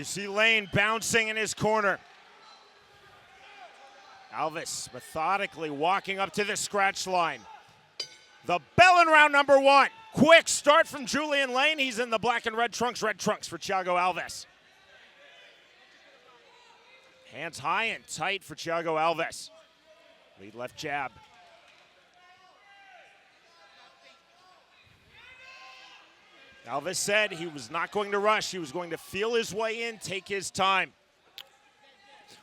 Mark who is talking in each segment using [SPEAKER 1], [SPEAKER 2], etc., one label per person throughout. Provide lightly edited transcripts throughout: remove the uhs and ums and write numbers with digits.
[SPEAKER 1] You see Lane bouncing in his corner. Alves methodically walking up to the scratch line. The bell in round number 1. Quick start from Julian Lane. He's in the black and red trunks for Thiago Alves. Hands high and tight for Thiago Alves. Lead left jab. Alves said he was not going to rush. He was going to feel his way in, take his time.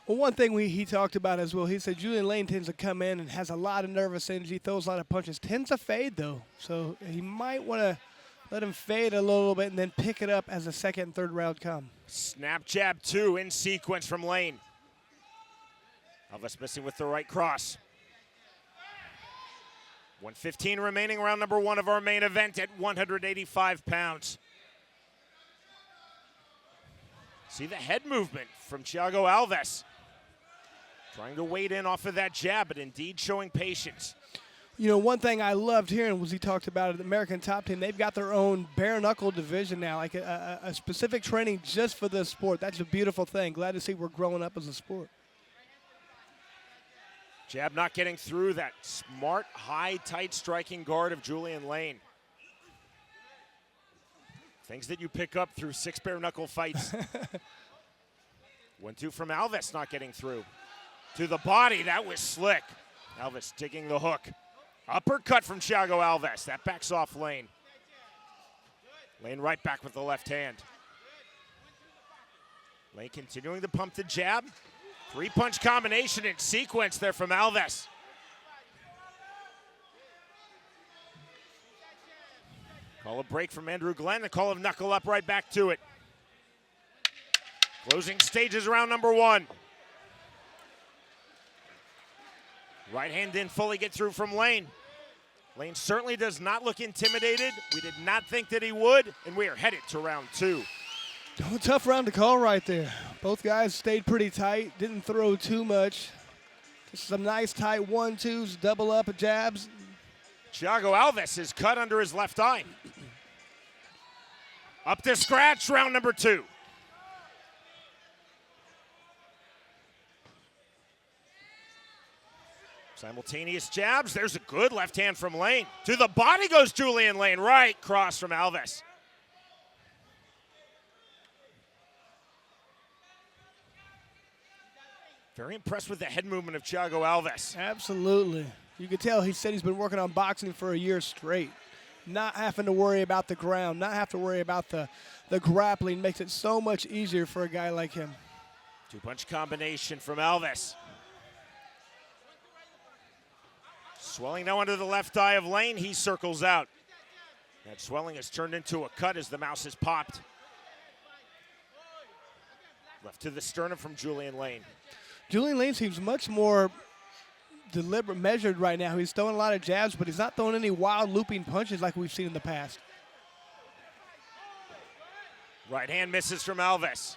[SPEAKER 2] Well, one thing he talked about as well, he said Julian Lane tends to come in and has a lot of nervous energy, throws a lot of punches, tends to fade though. So he might want to let him fade a little bit and then pick it up as the second and third round come.
[SPEAKER 1] Snap jab 2 in sequence from Lane. Alves missing with the right cross. 1:15 remaining, round number 1 of our main event at 185 pounds. See the head movement from Thiago Alves. Trying to wade in off of that jab, but indeed showing patience.
[SPEAKER 2] You know, one thing I loved hearing was he talked about it, the American Top Team. They've got their own bare knuckle division now, like a specific training just for this sport. That's a beautiful thing. Glad to see we're growing up as a sport.
[SPEAKER 1] Jab not getting through that smart, high, tight striking guard of Julian Lane. Things that you pick up through 6 bare knuckle fights. 1-2 from Alves not getting through. To the body, that was slick. Alves digging the hook. Uppercut from Thiago Alves. That backs off Lane. Lane right back with the left hand. Lane continuing to pump the jab. 3-punch combination in sequence there from Alves. Call a break from Andrew Glenn. The call of Knuckle up right back to it. Closing stages round number 1. Right hand didn't fully get through from Lane. Lane certainly does not look intimidated. We did not think that he would, and we are headed to round 2.
[SPEAKER 2] Oh, tough round to call right there. Both guys stayed pretty tight, didn't throw too much. Just some nice tight 1-2s, double up jabs.
[SPEAKER 1] Thiago Alves is cut under his left eye. Up to scratch, round number 2. Simultaneous jabs. There's a good left hand from Lane. To the body goes Julian Lane. Right cross from Alves. Very impressed with the head movement of Thiago Alves.
[SPEAKER 2] Absolutely. You could tell he said he's been working on boxing for a year straight. Not having to worry about the ground, not have to worry about the grappling makes it so much easier for a guy like him.
[SPEAKER 1] 2-punch combination from Alves. Swelling now under the left eye of Lane. He circles out. That swelling has turned into a cut as the mouse has popped. Left to the sternum from Julian Lane.
[SPEAKER 2] Julian Lane seems much more deliberate, measured right now. He's throwing a lot of jabs, but he's not throwing any wild looping punches like we've seen in the past.
[SPEAKER 1] Right hand misses from Alves.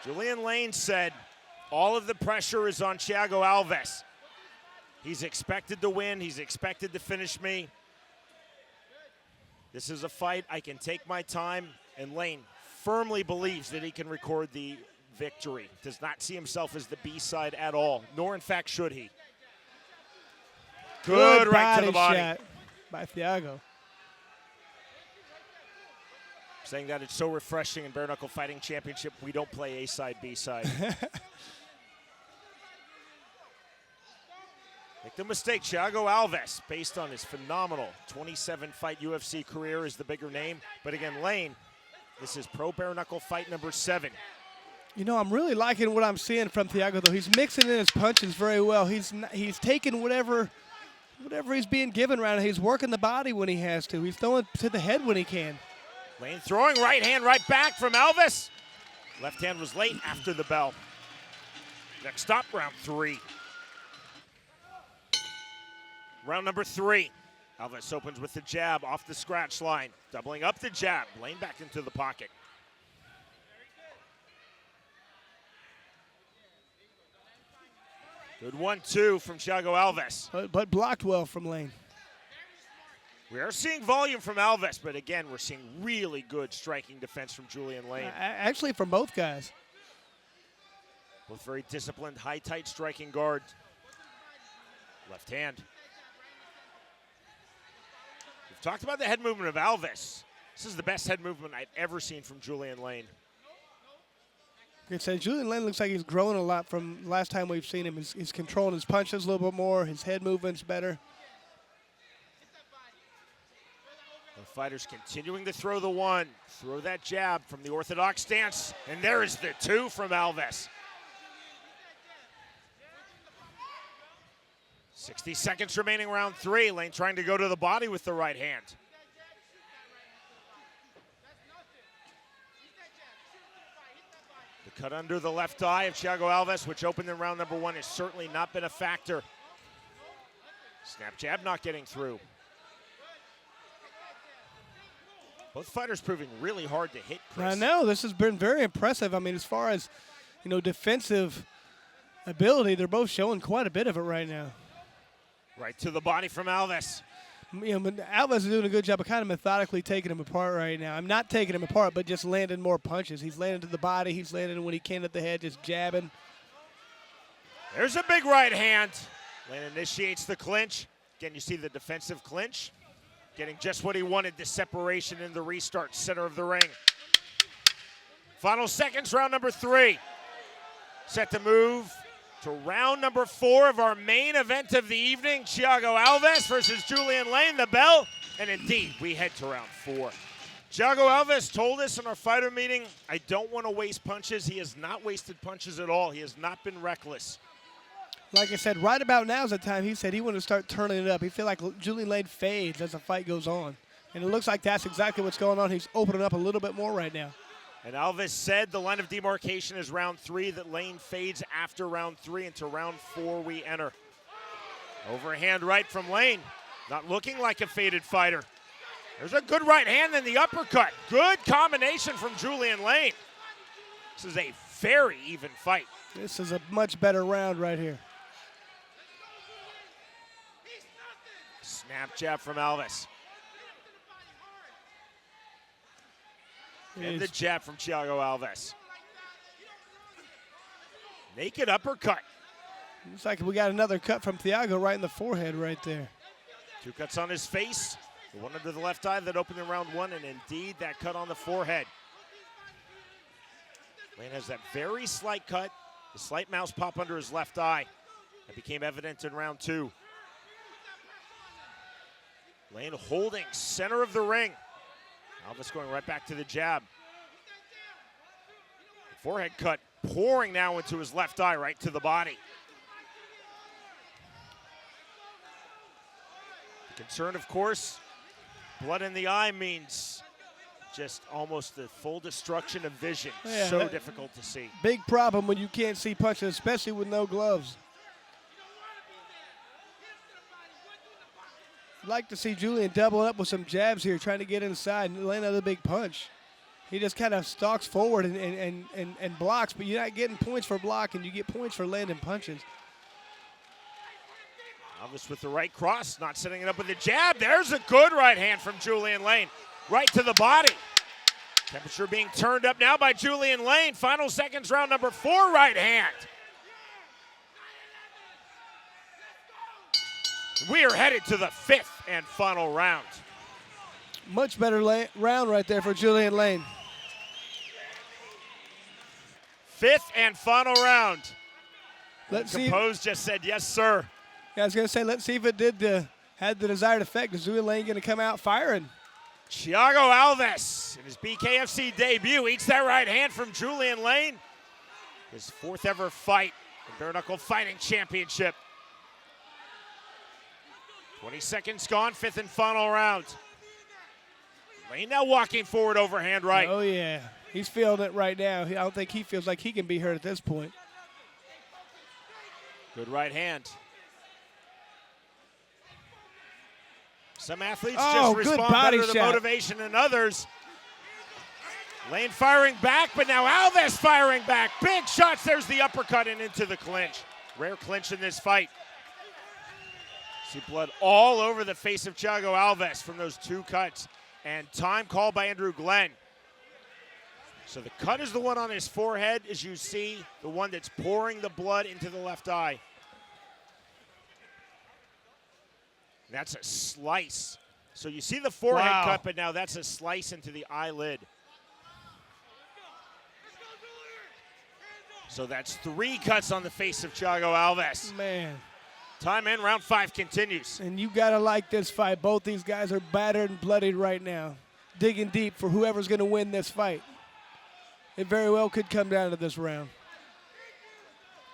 [SPEAKER 1] Julian Lane said all of the pressure is on Thiago Alves. He's expected to win. He's expected to finish me. This is a fight. I can take my time. And Lane firmly believes that he can record the victory. Does not see himself as the B-side at all, nor in fact should he. Good right to the body.
[SPEAKER 2] Shot by Thiago.
[SPEAKER 1] Saying that it's so refreshing in Bare Knuckle Fighting Championship, we don't play A-side, B-side. Make no mistake, Thiago Alves, based on his phenomenal 27-fight UFC career, is the bigger name. But again, Lane, this is pro bare knuckle fight number 7.
[SPEAKER 2] You know, I'm really liking what I'm seeing from Thiago, though. He's mixing in his punches very well. He's taking whatever he's being given around. He's working the body when he has to. He's throwing to the head when he can.
[SPEAKER 1] Lane throwing right hand right back from Alves. Left hand was late after the bell. Next stop, round 3. Round number 3. Alves opens with the jab off the scratch line. Doubling up the jab. Lane back into the pocket. Good 1-2 from Thiago Alves.
[SPEAKER 2] But blocked well from Lane.
[SPEAKER 1] We are seeing volume from Alves, but again, we're seeing really good striking defense from Julian Lane.
[SPEAKER 2] Actually, from both guys.
[SPEAKER 1] Both very disciplined, high, tight striking guard. Left hand. We've talked about the head movement of Alves. This is the best head movement I've ever seen from Julian Lane.
[SPEAKER 2] Julian Lane looks like he's grown a lot from last time we've seen him. He's controlling his punches a little bit more. His head movement's better.
[SPEAKER 1] The fighter's continuing to throw the one. Throw that jab from the orthodox stance. And there is the two from Alves. 60 seconds remaining, round 3. Lane trying to go to the body with the right hand. The cut under the left eye of Thiago Alves, which opened in round number 1, has certainly not been a factor. Snap jab not getting through. Both fighters proving really hard to hit, Chris.
[SPEAKER 2] I know, this has been very impressive. I mean, as far as, defensive ability, they're both showing quite a bit of it right now.
[SPEAKER 1] Right to the body from Alves.
[SPEAKER 2] Alves is doing a good job of kind of methodically taking him apart right now. I'm not taking him apart, but just landing more punches. He's landing to the body. He's landing when he can at the head, just jabbing.
[SPEAKER 1] There's a big right hand. Lane initiates the clinch. Again, you see the defensive clinch. Getting just what he wanted, the separation in the restart, center of the ring. Final seconds, round number 3. Set to move to round number 4 of our main event of the evening. Thiago Alves versus Julian Lane, the bell. And indeed, we head to round 4. Thiago Alves told us in our fighter meeting, I don't want to waste punches. He has not wasted punches at all. He has not been reckless.
[SPEAKER 2] Like I said, right about now is the time he said he wanted to start turning it up. He feel like Julian Lane fades as the fight goes on. And it looks like that's exactly what's going on. He's opening up a little bit more right now.
[SPEAKER 1] And Alves said the line of demarcation is round 3, that Lane fades after round 3. Into round 4 we enter. Overhand right from Lane. Not looking like a faded fighter. There's a good right hand and the uppercut. Good combination from Julian Lane. This is a very even fight.
[SPEAKER 2] This is a much better round right here.
[SPEAKER 1] Snap jab from Alves. And the jab from Thiago Alves. Naked uppercut.
[SPEAKER 2] Looks like we got another cut from Thiago right in the forehead right there.
[SPEAKER 1] 2 cuts on his face. The one under the left eye that opened in round 1, and indeed that cut on the forehead. Lane has that very slight cut, the slight mouse pop under his left eye. That became evident in round 2. Lane holding center of the ring. Alves going right back to the jab. The forehead cut pouring now into his left eye, right to the body. The concern, of course, blood in the eye means just almost the full destruction of vision.
[SPEAKER 2] Yeah,
[SPEAKER 1] so difficult to see.
[SPEAKER 2] Big problem when you can't see punches, especially with no gloves. I'd like to see Julian doubling up with some jabs here, trying to get inside and land another big punch. He just kind of stalks forward and blocks, but you're not getting points for blocking. You get points for landing punches.
[SPEAKER 1] Alves with the right cross, not setting it up with a jab. There's a good right hand from Julian Lane. Right to the body. Temperature being turned up now by Julian Lane. Final seconds, round number 4, right hand. We are headed to the 5th and final round.
[SPEAKER 2] Much better round right there for Julian Lane.
[SPEAKER 1] 5th and final round.
[SPEAKER 2] Let's see.
[SPEAKER 1] Composed just said, yes, sir.
[SPEAKER 2] Yeah, I was going to say, let's see if it had the desired effect. Is Julian Lane going to come out firing?
[SPEAKER 1] Thiago Alves, in his BKFC debut, eats that right hand from Julian Lane. His 4th ever fight in Bare Knuckle Fighting Championship. 20 seconds gone, 5th and final round. Lane now walking forward, overhand right.
[SPEAKER 2] Oh, yeah. He's feeling it right now. I don't think he feels like he can be hurt at this point.
[SPEAKER 1] Good right hand. Some athletes just respond better to motivation than others. Lane firing back, but now Alves firing back. Big shots. There's the uppercut and into the clinch. Rare clinch in this fight. See blood all over the face of Thiago Alves from those 2 cuts. And time called by Andrew Glenn. So the cut is the one on his forehead, as you see, the one that's pouring the blood into the left eye. That's a slice. So you see the forehead cut, but now that's a slice into the eyelid. So that's 3 cuts on the face of Thiago Alves.
[SPEAKER 2] Man.
[SPEAKER 1] Time in, round 5 continues.
[SPEAKER 2] And you got to like this fight. Both these guys are battered and bloodied right now. Digging deep for whoever's going to win this fight. It very well could come down to this round.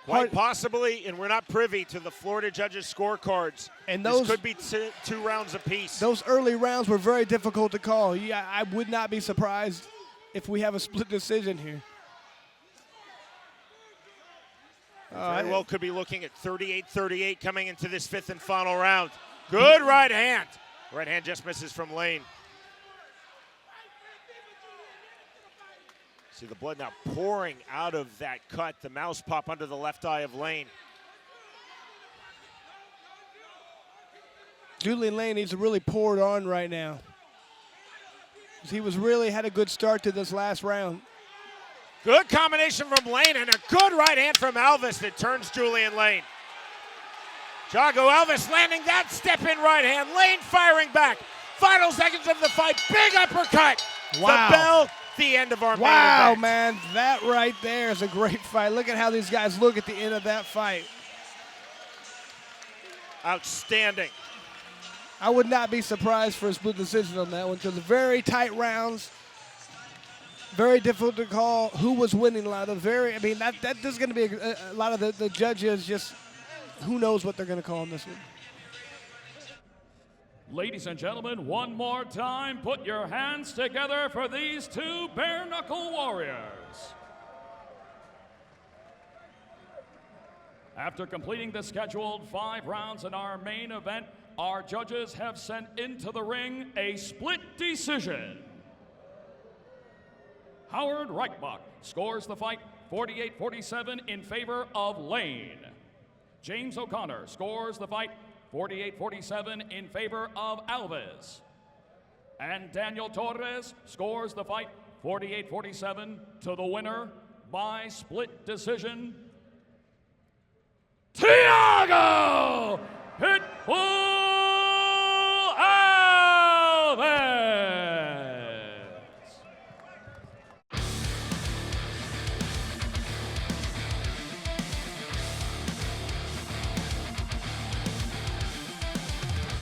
[SPEAKER 1] Quite possibly, and we're not privy to the Florida judges' scorecards. And this could be 2 rounds apiece.
[SPEAKER 2] Those early rounds were very difficult to call. Yeah, I would not be surprised if we have a split decision here.
[SPEAKER 1] Very well could be looking at 38-38 coming into this 5th and final round. Good right hand. Right hand just misses from Lane. See the blood now pouring out of that cut. The mouse pop under the left eye of Lane.
[SPEAKER 2] Julian Lane needs to really pour it on right now. He had a good start to this last round.
[SPEAKER 1] Good combination from Lane and a good right hand from Alves that turns Julian Lane. Thiago Alves landing that step-in right hand. Lane firing back. Final seconds of the fight. Big uppercut.
[SPEAKER 2] Wow.
[SPEAKER 1] The bell, the end of our main event.
[SPEAKER 2] Wow, man. That right there is a great fight. Look at how these guys look at the end of that fight.
[SPEAKER 1] Outstanding.
[SPEAKER 2] I would not be surprised for a split decision on that one because very tight rounds. Very difficult to call who was winning a lot of there's going to be a lot of the judges just who knows what they're going to call in this one.
[SPEAKER 3] Ladies and gentlemen, one more time, put your hands together for these 2 bare-knuckle warriors. After completing the scheduled 5 rounds in our main event, our judges have sent into the ring a split decision. Howard Reichbach scores the fight 48-47 in favor of Lane. James O'Connor scores the fight 48-47 in favor of Alves. And Daniel Torres scores the fight 48-47 to the winner by split decision, Thiago